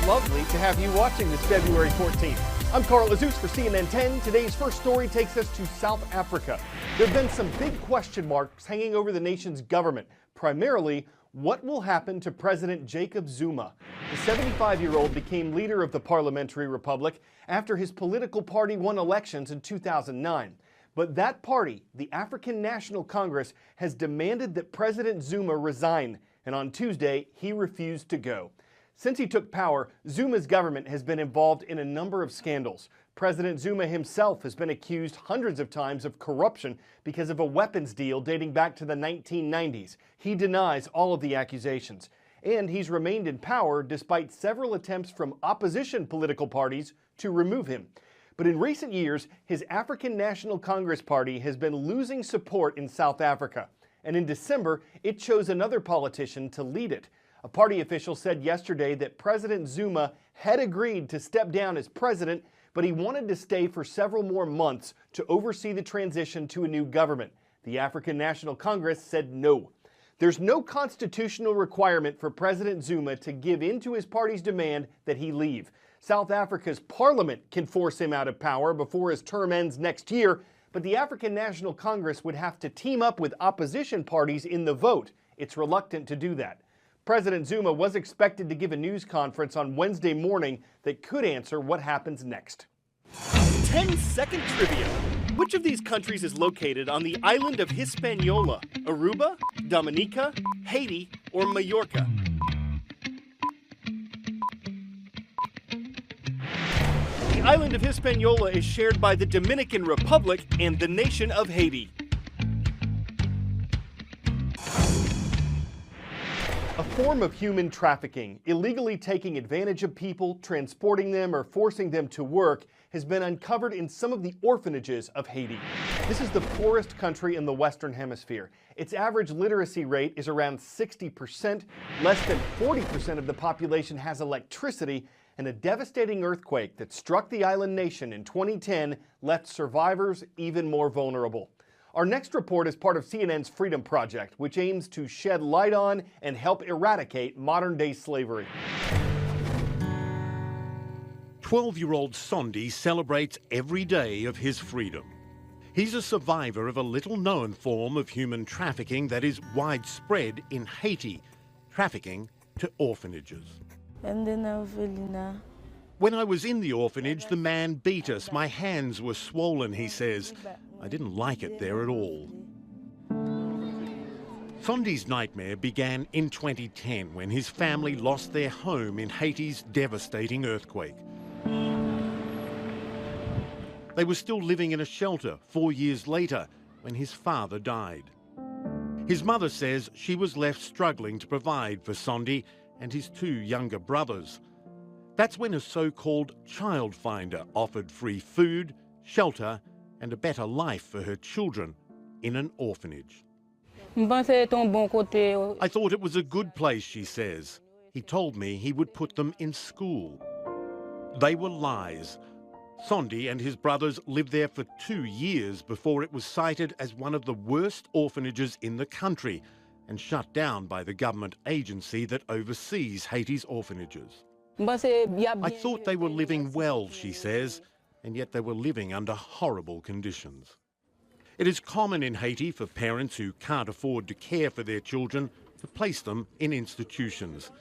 lovely to have you watching this February 14th. I'm Cral Azuz for CNN 10. Today's first story takes us to South Africa. There have been some big question marks hanging over the nation's government. Primarily, what will happen to President Jacob Zuma? The 75-year-old became leader of the Parliamentary Republic after his political party won elections in 2009. But that party, the African National Congress, has demanded that President Zuma resign, and on Tuesday, he refused to go. Since he took power, Zuma's government has been involved in a number of scandals. President Zuma himself has been accused hundreds of times of corruption because of a weapons deal dating back to the 1990s. He denies all of the accusations. And he's remained in power despite several attempts from opposition political parties to remove him. But in recent years, his African National Congress party has been losing support in South Africa. And in December, it chose another politician to lead it. A party official said yesterday that President Zuma had agreed to step down as president, but he wanted to stay for several more months to oversee the transition to a new government. The African National Congress said no. There's no constitutional requirement for President Zuma to give in to his party's demand that he leave. South Africa's parliament can force him out of power before his term ends next year, but the African National Congress would have to team up with opposition parties in the vote. It's reluctant to do that. President Zuma was expected to give a news conference on Wednesday morning that could answer what happens next. 10-second trivia. Which of these countries is located on the island of Hispaniola? Aruba, Dominica, Haiti, or Mallorca? The island of Hispaniola is shared by the Dominican Republic and the nation of Haiti. A form of human trafficking, illegally taking advantage of people, transporting them, or forcing them to work, has been uncovered in some of the orphanages of Haiti. This is the poorest country in the Western Hemisphere. Its average literacy rate is around 60%. Less than 40% of the population has electricity, and a devastating earthquake that struck the island nation in 2010 left survivors even more vulnerable. Our next report is part of CNN's Freedom Project, which aims to shed light on and help eradicate modern-day slavery. 12-year-old Sondi celebrates every day of his freedom. He's a survivor of a little-known form of human trafficking that is widespread in Haiti, trafficking to orphanages. When I was in the orphanage, the man beat us. My hands were swollen, he says. I didn't like it there at all. Sondi's nightmare began in 2010 when his family lost their home in Haiti's devastating earthquake. They were still living in a shelter 4 years later when his father died. His mother says she was left struggling to provide for Sondi and his two younger brothers. That's when a so-called child finder offered free food, shelter, and a better life for her children in an orphanage. I thought it was a good place, she says. He told me he would put them in school. They were lies. Sondi and his brothers lived there for 2 years before it was cited as one of the worst orphanages in the country and shut down by the government agency that oversees Haiti's orphanages. I thought they were living well, she says, and yet they were living under horrible conditions. It is common in Haiti for parents who can't afford to care for their children to place them in institutions.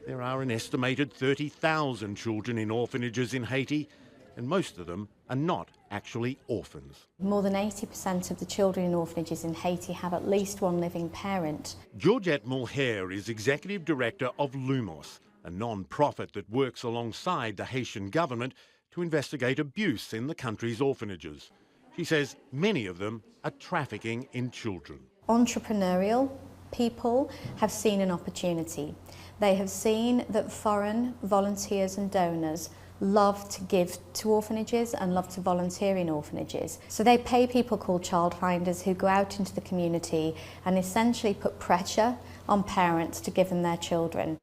There are an estimated 30,000 children in orphanages in Haiti, and most of them are not actually orphans. More than 80% of the children in orphanages in Haiti have at least one living parent. Georgette Mulher is executive director of Lumos, a non-profit that works alongside the Haitian government to investigate abuse in the country's orphanages. She says many of them are trafficking in children. Entrepreneurial people have seen an opportunity. They have seen that foreign volunteers and donors love to give to orphanages and love to volunteer in orphanages. So they pay people called child finders who go out into the community and essentially put pressure on parents to give them their children.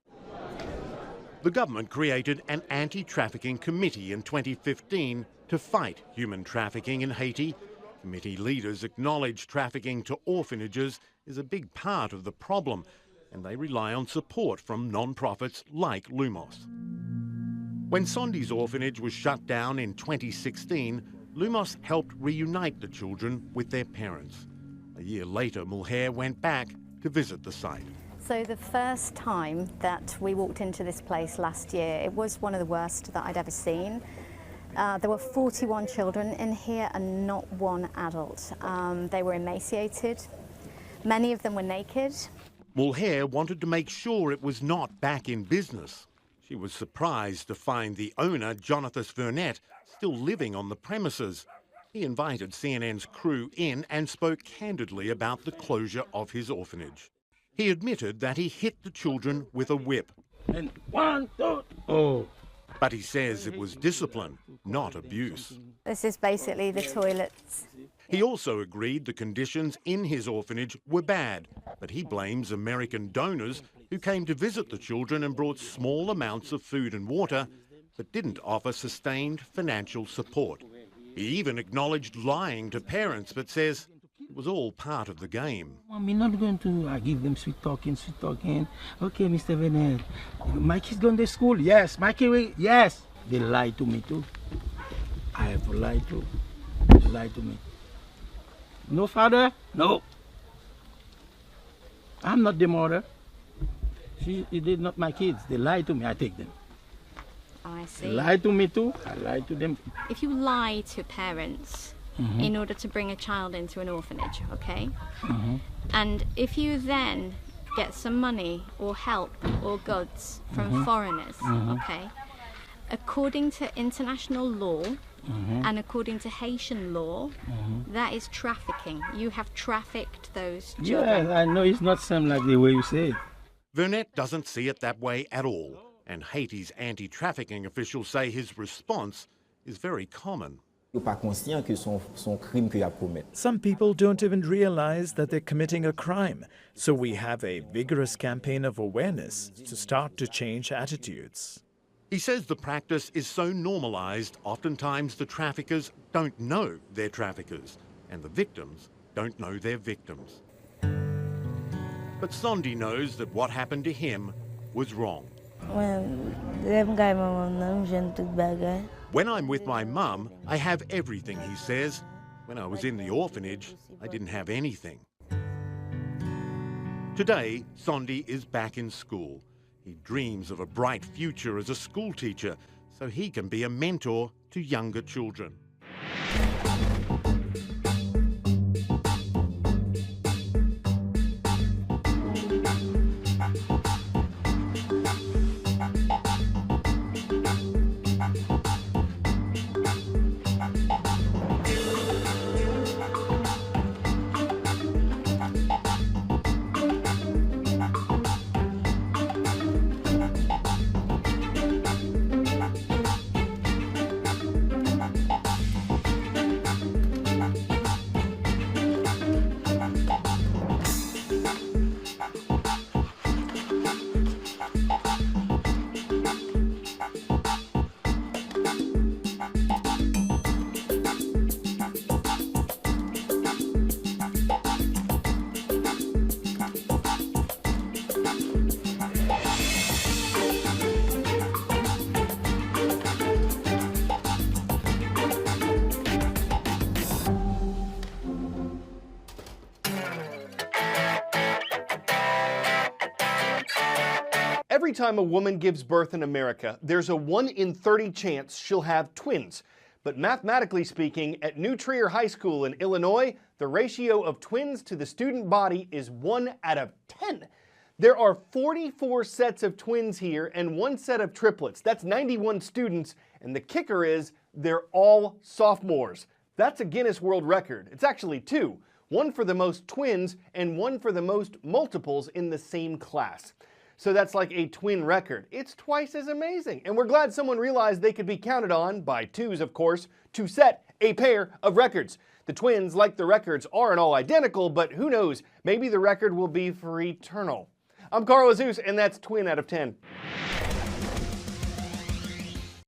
The government created an anti-trafficking committee in 2015 to fight human trafficking in Haiti. Committee leaders acknowledge trafficking to orphanages is a big part of the problem, and they rely on support from non-profits like Lumos. When Sondi's orphanage was shut down in 2016, Lumos helped reunite the children with their parents. A year later, Mulher went back to visit the site. So the first time that we walked into this place last year, it was one of the worst that I'd ever seen. There were 41 children in here and not one adult. They were emaciated. Many of them were naked. Mulher wanted to make sure it was not back in business. She was surprised to find the owner, Jonathan Vernet, still living on the premises. He invited CNN's crew in and spoke candidly about the closure of his orphanage. He admitted that he hit the children with a whip. And 1, 2, oh. But he says it was discipline, not abuse. This is basically the toilets. He also agreed the conditions in his orphanage were bad, but he blames American donors who came to visit the children and brought small amounts of food and water, but didn't offer sustained financial support. He even acknowledged lying to parents, but says it was all part of the game. I'm not going to give them sweet talking. Okay, Mr. Venet, my kid's going to school. Yes, my kid, yes. They lied to me too. I have to lie too. They lied to me. No father? No. I'm not the mother. They're not my kids. They lie to me. I take them. I see. They lie to me too. I lie to them. If you lie to parents in order to bring a child into an orphanage, okay? And if you then get some money or help or goods from foreigners, okay? According to international law and according to Haitian law, that is trafficking. You have trafficked those children. Yeah, I know it's not something like the way you say it. Vernet doesn't see it that way at all, and Haiti's anti-trafficking officials say his response is very common. Some people don't even realize that they're committing a crime, so we have a vigorous campaign of awareness to start to change attitudes. He says the practice is so normalised, oftentimes the traffickers don't know they're traffickers, and the victims don't know they're victims. But Sondi knows that what happened to him was wrong. When I'm with my mum, I have everything, he says. When I was in the orphanage, I didn't have anything. Today, Sondi is back in school. He dreams of a bright future as a school teacher, so he can be a mentor to younger children. Every time a woman gives birth in America, there's a 1 in 30 chance she'll have twins. But mathematically speaking, at New Trier High School in Illinois, the ratio of twins to the student body is 1 out of 10. There are 44 sets of twins here and 1 set of triplets. That's 91 students, and the kicker is they're all sophomores. That's a Guinness World Record. It's actually 2. 1 for the most twins and 1 for the most multiples in the same class. So that's like a twin record. It's twice as amazing. And we're glad someone realized they could be counted on, by twos of course, to set a pair of records. The twins, like the records, aren't all identical, but who knows, maybe the record will be for eternal. I'm Cral Azuz, and that's Twin out of 10.